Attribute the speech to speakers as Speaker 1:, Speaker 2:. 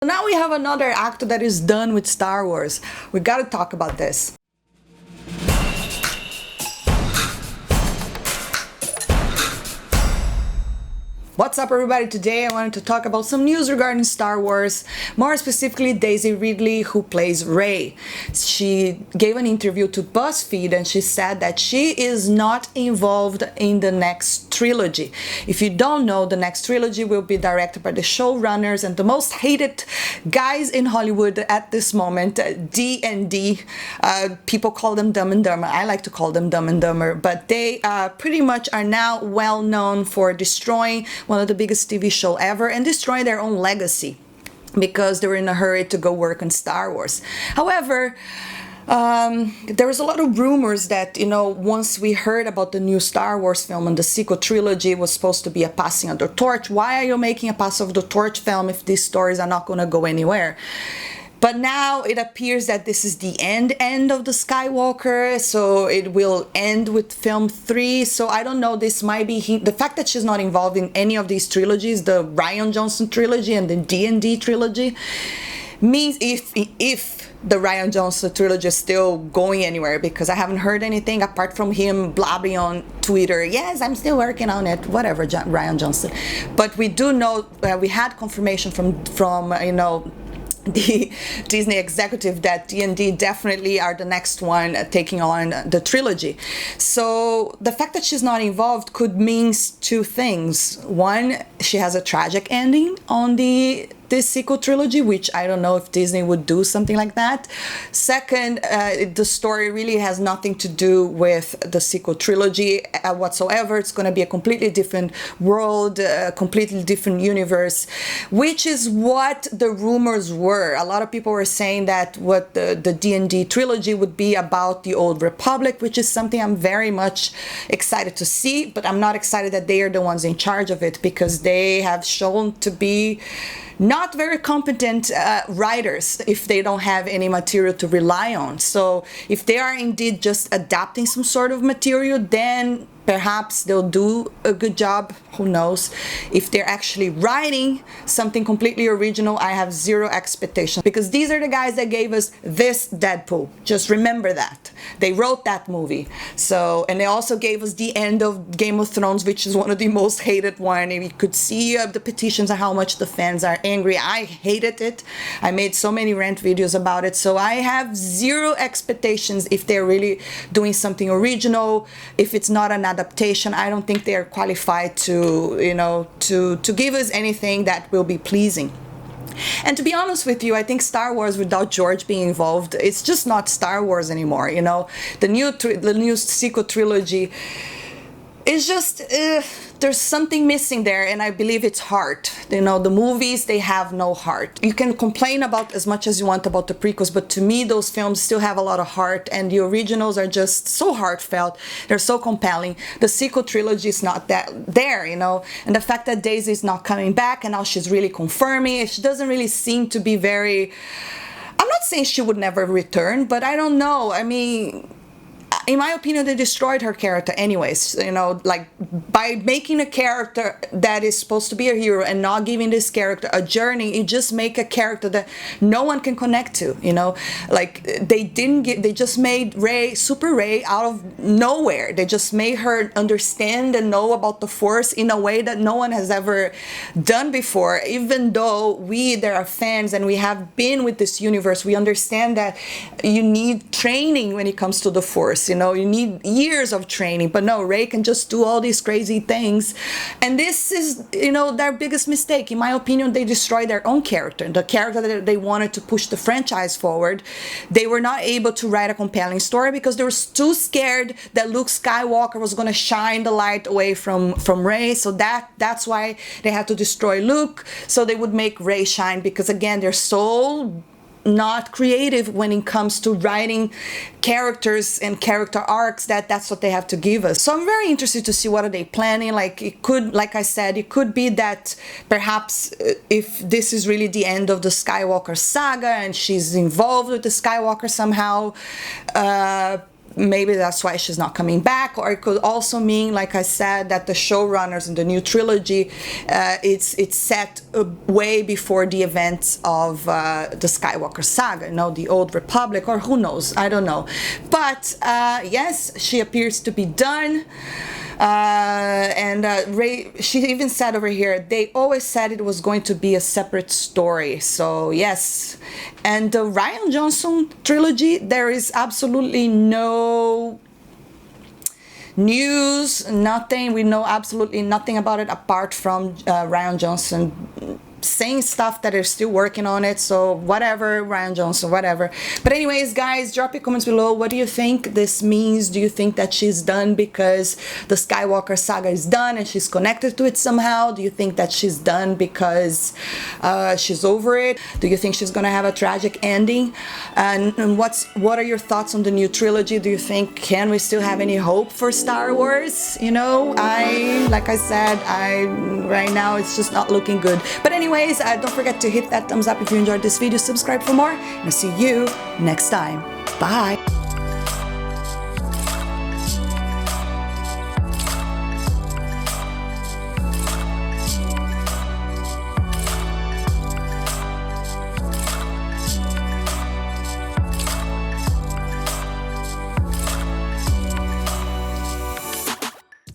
Speaker 1: Now we have another actor that is done with Star Wars. We gotta talk about this. What's up, everybody? Today I wanted to talk about some news regarding Star Wars, more specifically Daisy Ridley, who plays Rey. She gave an interview to BuzzFeed and she said that she is not involved in the next trilogy. If you don't know, the next trilogy will be directed by the showrunners and the most hated guys in Hollywood at this moment, D&D. People call them Dumb and Dumber. I like to call them Dumb and Dumber, but they pretty much are now well known for destroying one of the biggest TV show ever and destroying their own legacy because they were in a hurry to go work on Star Wars. However, there was a lot of rumors that, once we heard about the new Star Wars film and the sequel trilogy was supposed to be a passing of the torch. Why are you making a pass of the torch film if these stories are not going to go anywhere? But now it appears that this is the end of the Skywalker, so it will end with film 3. So I don't know, this might be the fact that she's not involved in any of these trilogies, the Rian Johnson trilogy and the D&D trilogy, means if the Rian Johnson trilogy is still going anywhere, because I haven't heard anything apart from him blabbing on Twitter, yes, I'm still working on it, whatever, Rian Johnson. But we do know, we had confirmation from the Disney executive that D&D definitely are the next one taking on the trilogy. So the fact that she's not involved could mean two things. One, she has a tragic ending on this sequel trilogy, which I don't know if Disney would do something like that. Second, the story really has nothing to do with the sequel trilogy whatsoever. It's going to be a completely different world, a completely different universe, which is what the rumors were. A lot of people were saying that what the D&D trilogy would be about the Old Republic, which is something I'm very much excited to see, but I'm not excited that they are the ones in charge of it, because they have shown to be not very competent writers if they don't have any material to rely on. So if they are indeed just adapting some sort of material, then perhaps they'll do a good job, who knows. If they're actually writing something completely original, I have zero expectations, because these are the guys that gave us this Deadpool. Just remember that. They wrote that movie. So, and they also gave us the end of Game of Thrones, which is one of the most hated one. And you could see the petitions and how much the fans are angry. I hated it. I made so many rant videos about it. So I have zero expectations if they're really doing something original. If it's not an adaptation, I don't think they are qualified to give us anything that will be pleasing. And to be honest with you, I think Star Wars without George being involved, it's just not Star Wars anymore. The new sequel trilogy is just there's something missing there, and I believe it's heart. The movies, they have no heart. You can complain about as much as you want about the prequels, but to me those films still have a lot of heart, and the originals are just so heartfelt. They're so compelling. The sequel trilogy is not that there, and the fact that Daisy is not coming back and now she's really confirming it, she doesn't really seem to be very, I'm not saying she would never return, but I don't know. I mean, in my opinion, they destroyed her character anyways, like by making a character that is supposed to be a hero and not giving this character a journey, you just make a character that no one can connect to, like they just made Super Rey out of nowhere. They just made her understand and know about the Force in a way that no one has ever done before. Even though there are fans and we have been with this universe, we understand that you need training when it comes to the Force. You need years of training, but no, Rey can just do all these crazy things. And this is, their biggest mistake. In my opinion, they destroyed their own character, the character that they wanted to push the franchise forward. They were not able to write a compelling story because they were too scared that Luke Skywalker was going to shine the light away from Rey. So that's why they had to destroy Luke, so they would make Rey shine, because again, they're so not creative when it comes to writing characters and character arcs. That's what they have to give us. So I'm very interested to see what are they planning. Like I said, it could be that perhaps if this is really the end of the Skywalker saga and she's involved with the Skywalker somehow, maybe that's why she's not coming back. Or it could also mean, like I said, that the showrunners in the new trilogy, it's set way before the events of the Skywalker saga, you know, the Old Republic, or who knows, I don't know. But yes, she appears to be done. And Rey, she even said over here, they always said it was going to be a separate story. So yes, and the Rian Johnson trilogy, there is absolutely no news, nothing. We know absolutely nothing about it apart from Rian Johnson saying stuff that they're still working on it. So whatever, Rian Johnson, whatever. But anyways, guys, drop your comments below. What do you think this means? Do you think that she's done because the Skywalker saga is done and she's connected to it somehow? Do you think that she's done because she's over it? Do you think she's gonna have a tragic ending? And what are your thoughts on the new trilogy? Do you think, can we still have any hope for Star Wars? You know, like I said, right now it's just not looking good. But anyways, don't forget to hit that thumbs up if you enjoyed this video, subscribe for more, and I'll see you next time. Bye!